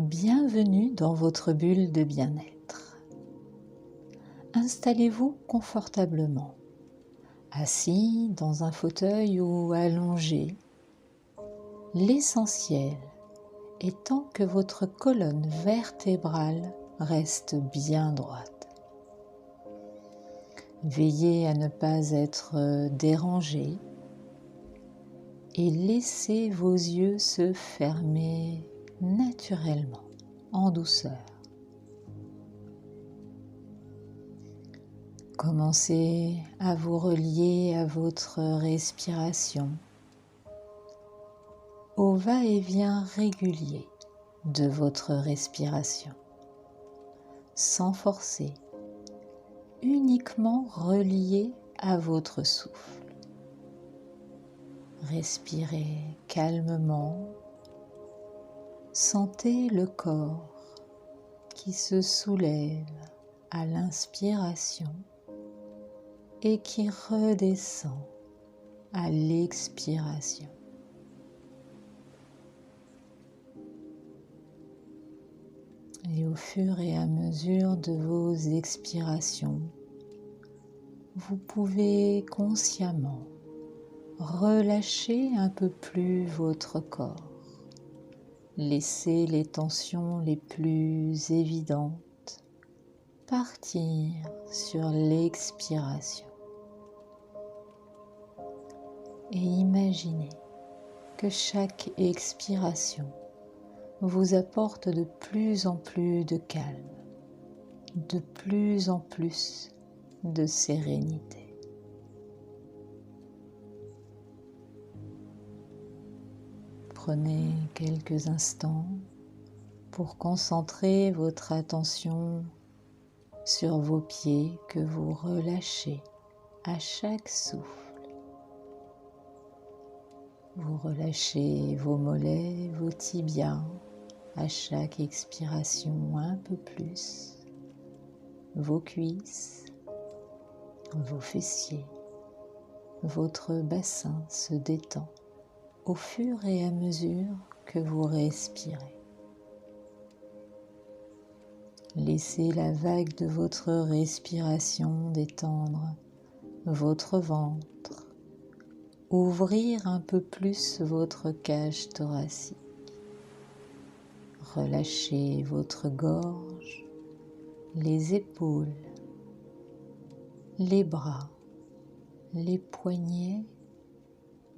Bienvenue dans votre bulle de bien-être. Installez-vous confortablement, assis dans un fauteuil ou allongé. L'essentiel étant que votre colonne vertébrale reste bien droite. Veillez à ne pas être dérangé et laissez vos yeux se fermer naturellement, en douceur. Commencez à vous relier à votre respiration, au va-et-vient régulier de votre respiration, sans forcer, uniquement relié à votre souffle. Respirez calmement, sentez le corps qui se soulève à l'inspiration et qui redescend à l'expiration. Et au fur et à mesure de vos expirations, vous pouvez consciemment relâcher un peu plus votre corps. Laissez les tensions les plus évidentes partir sur l'expiration. Et imaginez que chaque expiration vous apporte de plus en plus de calme, de plus en plus de sérénité. Prenez quelques instants pour concentrer votre attention sur vos pieds que vous relâchez à chaque souffle. Vous relâchez vos mollets, vos tibias à chaque expiration un peu plus, vos cuisses, vos fessiers, votre bassin se détend au fur et à mesure que vous respirez. Laissez la vague de votre respiration détendre votre ventre, ouvrir un peu plus votre cage thoracique. Relâchez votre gorge, les épaules, les bras, les poignets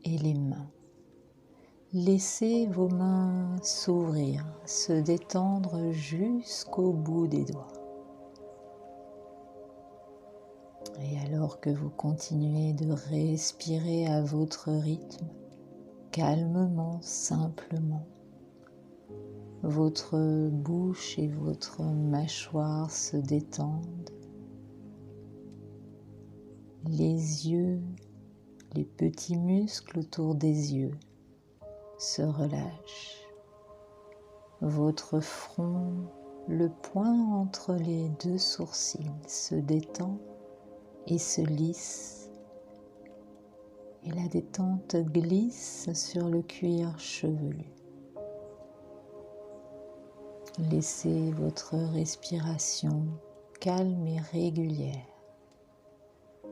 et les mains. Laissez vos mains s'ouvrir, se détendre jusqu'au bout des doigts. Et alors que vous continuez de respirer à votre rythme, calmement, simplement, votre bouche et votre mâchoire se détendent. Les yeux, les petits muscles autour des yeux se relâchent. Votre front, le point entre les deux sourcils se détend et se lisse. Et la détente glisse sur le cuir chevelu. Laissez votre respiration calme et régulière,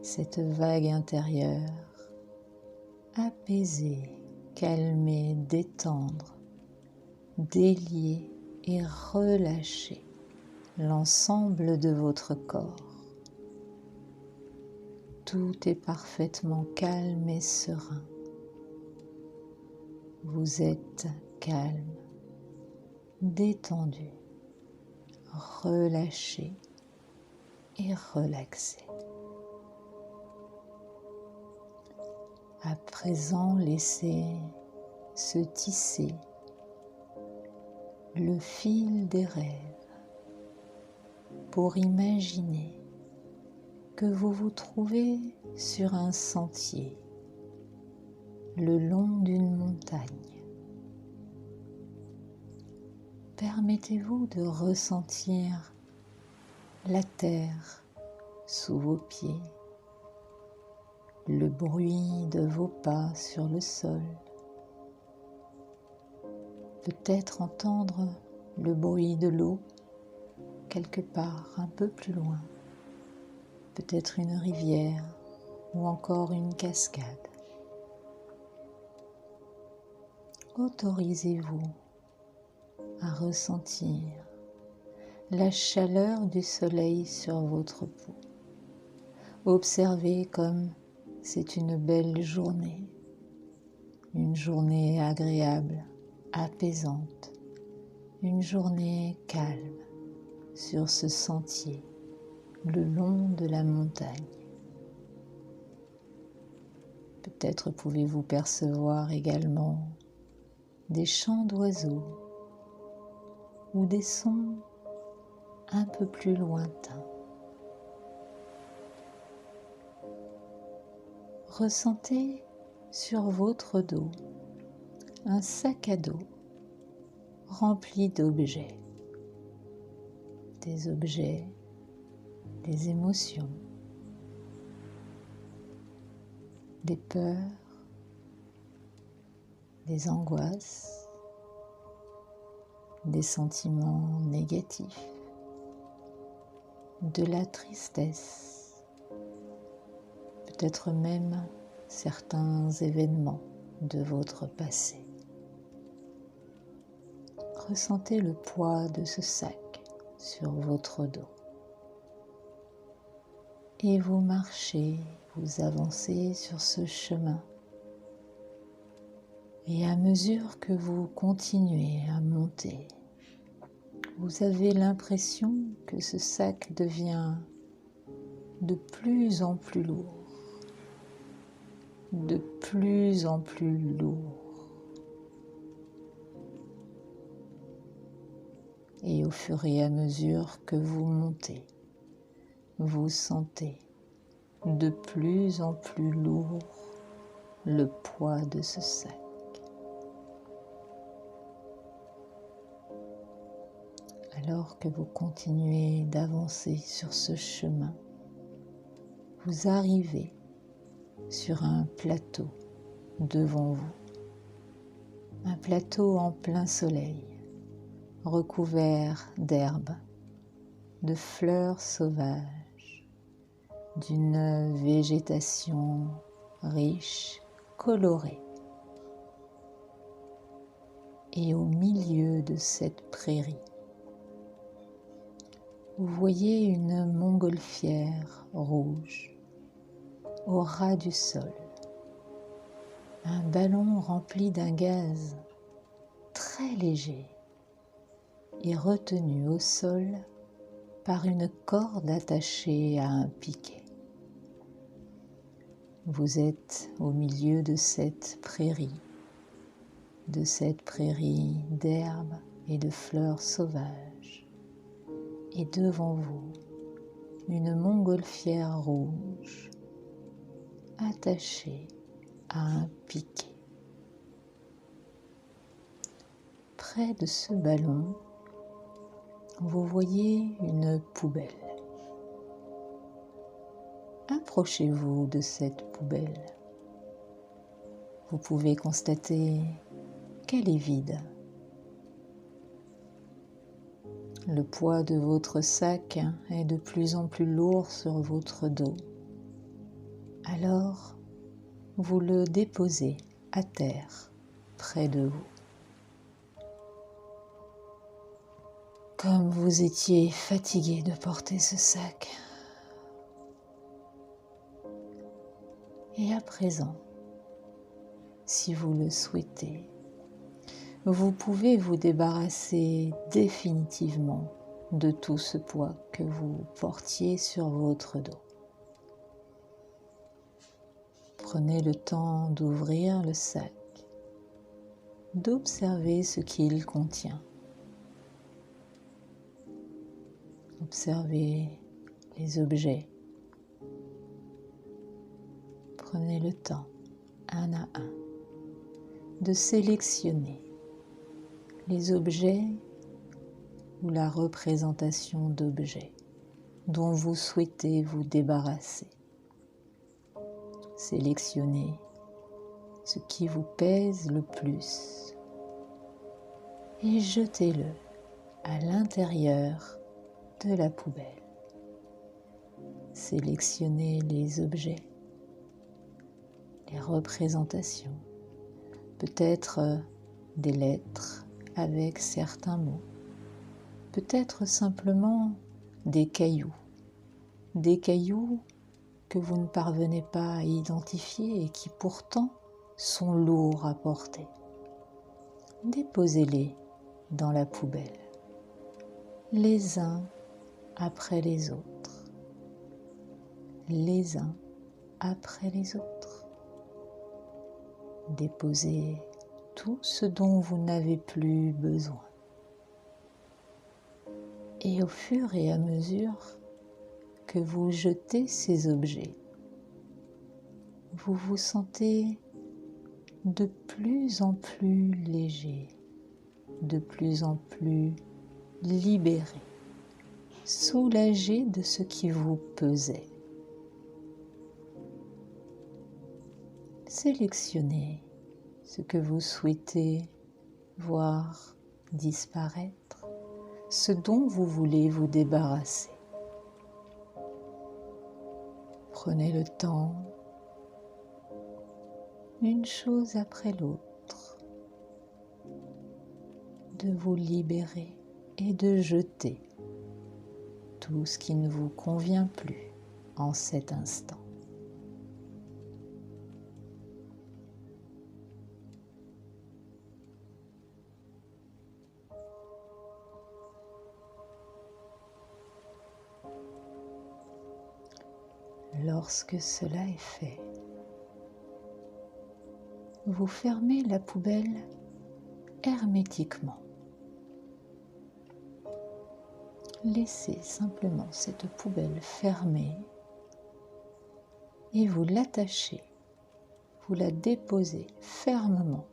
cette vague intérieure, apaiser, calmer, détendre, délier et relâcher l'ensemble de votre corps. Tout est parfaitement calme et serein. Vous êtes calme, détendu, relâché et relaxé. À présent, laissez se tisser le fil des rêves pour imaginer que vous vous trouvez sur un sentier le long d'une montagne. Permettez-vous de ressentir la terre sous vos pieds, le bruit de vos pas sur le sol, peut-être entendre le bruit de l'eau quelque part un peu plus loin, peut-être une rivière ou encore une cascade. Autorisez-vous à ressentir la chaleur du soleil sur votre peau. Observez comme c'est une belle journée, une journée agréable, apaisante, une journée calme sur ce sentier le long de la montagne. Peut-être pouvez-vous percevoir également des chants d'oiseaux ou des sons un peu plus lointains. Ressentez sur votre dos un sac à dos rempli d'objets, des émotions, des peurs, des angoisses, des sentiments négatifs, de la tristesse, peut-être même certains événements de votre passé. Ressentez le poids de ce sac sur votre dos. Et vous marchez, vous avancez sur ce chemin. Et à mesure que vous continuez à monter, vous avez l'impression que ce sac devient de plus en plus lourd, de plus en plus lourd. Et au fur et à mesure que vous montez, vous sentez de plus en plus lourd le poids de ce sac. Alors que vous continuez d'avancer sur ce chemin, vous arrivez sur un plateau devant vous. Un plateau en plein soleil, recouvert d'herbes, de fleurs sauvages, d'une végétation riche, colorée. Et au milieu de cette prairie, vous voyez une montgolfière rouge au ras du sol. Un ballon rempli d'un gaz très léger est retenu au sol par une corde attachée à un piquet. Vous êtes au milieu de cette prairie d'herbes et de fleurs sauvages. Et devant vous, une montgolfière rouge attachée à un piquet. Près de ce ballon, vous voyez une poubelle. Approchez-vous de cette poubelle. Vous pouvez constater qu'elle est vide. Le poids de votre sac est de plus en plus lourd sur votre dos. Alors, vous le déposez à terre, près de vous. Comme vous étiez fatigué de porter ce sac. Et à présent, si vous le souhaitez, vous pouvez vous débarrasser définitivement de tout ce poids que vous portiez sur votre dos. Prenez le temps d'ouvrir le sac, d'observer ce qu'il contient. Observez les objets. Prenez le temps, un à un, de sélectionner les objets ou la représentation d'objets dont vous souhaitez vous débarrasser. Sélectionnez ce qui vous pèse le plus et jetez-le à l'intérieur de la poubelle. Sélectionnez les objets, les représentations, peut-être des lettres avec certains mots, peut-être simplement des cailloux que vous ne parvenez pas à identifier et qui pourtant sont lourds à porter. Déposez-les dans la poubelle, les uns après les autres, les uns après les autres. Déposez tout ce dont vous n'avez plus besoin. Et au fur et à mesure que vous jetez ces objets, vous vous sentez de plus en plus léger, de plus en plus libéré, soulagé de ce qui vous pesait. Sélectionnez ce que vous souhaitez voir disparaître, ce dont vous voulez vous débarrasser. Prenez le temps, une chose après l'autre, de vous libérer et de jeter tout ce qui ne vous convient plus en cet instant. Lorsque cela est fait, vous fermez la poubelle hermétiquement. Laissez simplement cette poubelle fermée et vous l'attachez, vous la déposez fermement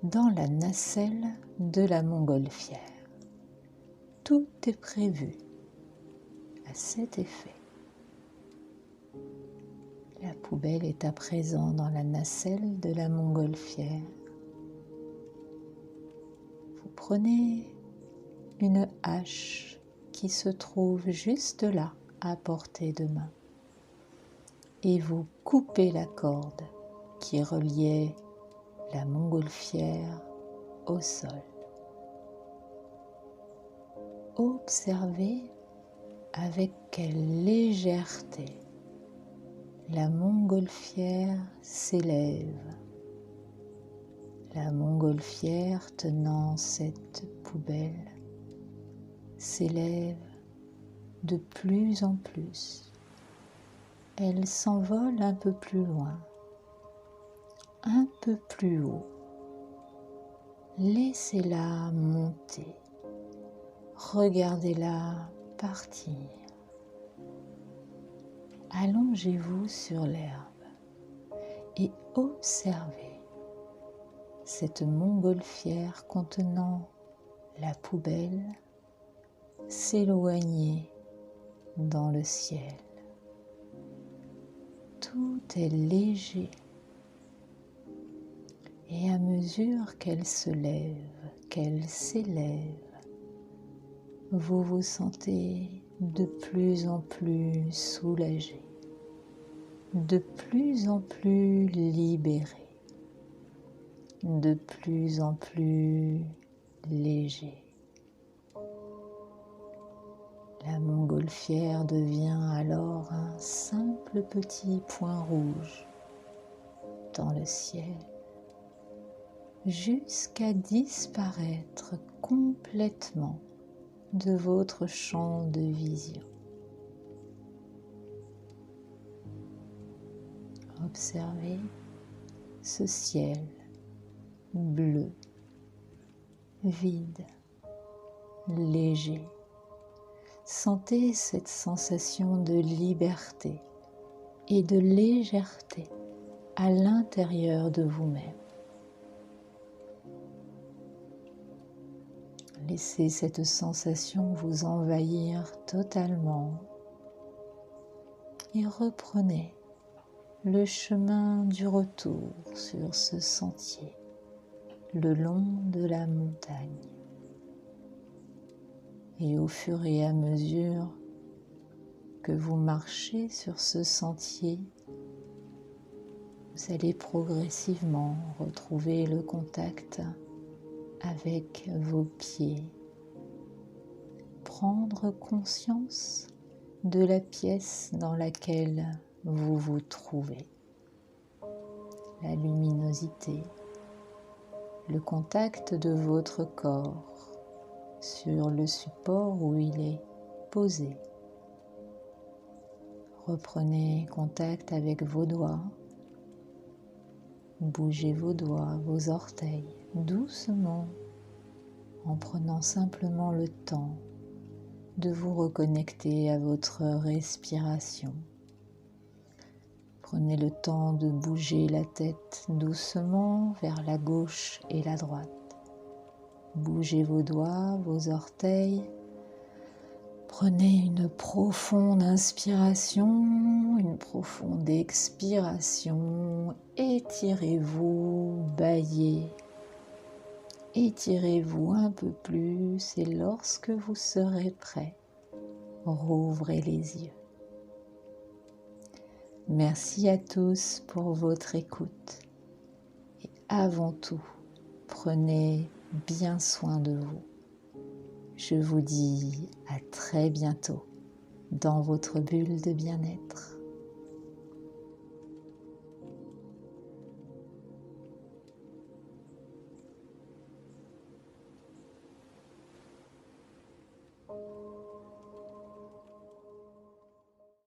dans la nacelle de la montgolfière. Tout est prévu à cet effet. La poubelle est à présent dans la nacelle de la montgolfière. Vous prenez une hache qui se trouve juste là, à portée de main, et vous coupez la corde qui reliait la montgolfière au sol. Observez avec quelle légèreté la montgolfière s'élève. La montgolfière tenant cette poubelle s'élève de plus en plus. Elle s'envole un peu plus loin, un peu plus haut. Laissez-la monter. Regardez-la partir. Allongez-vous sur l'herbe et observez cette montgolfière contenant la poubelle s'éloigner dans le ciel. Tout est léger et à mesure qu'elle se lève, qu'elle s'élève, vous vous sentez de plus en plus soulagé, de plus en plus libéré, de plus en plus léger. La montgolfière devient alors un simple petit point rouge dans le ciel, jusqu'à disparaître complètement de votre champ de vision. Observez ce ciel bleu, vide, léger. Sentez cette sensation de liberté et de légèreté à l'intérieur de vous-même. Laissez cette sensation vous envahir totalement et reprenez le chemin du retour sur ce sentier le long de la montagne. Et au fur et à mesure que vous marchez sur ce sentier, vous allez progressivement retrouver le contact avec vos pieds. Prendre conscience de la pièce dans laquelle vous vous trouvez. La luminosité, le contact de votre corps sur le support où il est posé. Reprenez contact avec vos doigts. Bougez vos doigts, vos orteils, doucement, en prenant simplement le temps de vous reconnecter à votre respiration. Prenez le temps de bouger la tête doucement vers la gauche et la droite. Bougez vos doigts, vos orteils. Prenez une profonde inspiration, une profonde expiration. Étirez-vous, bâillez. Étirez-vous un peu plus et lorsque vous serez prêt, rouvrez les yeux. Merci à tous pour votre écoute et avant tout, prenez bien soin de vous. Je vous dis à très bientôt dans votre bulle de bien-être.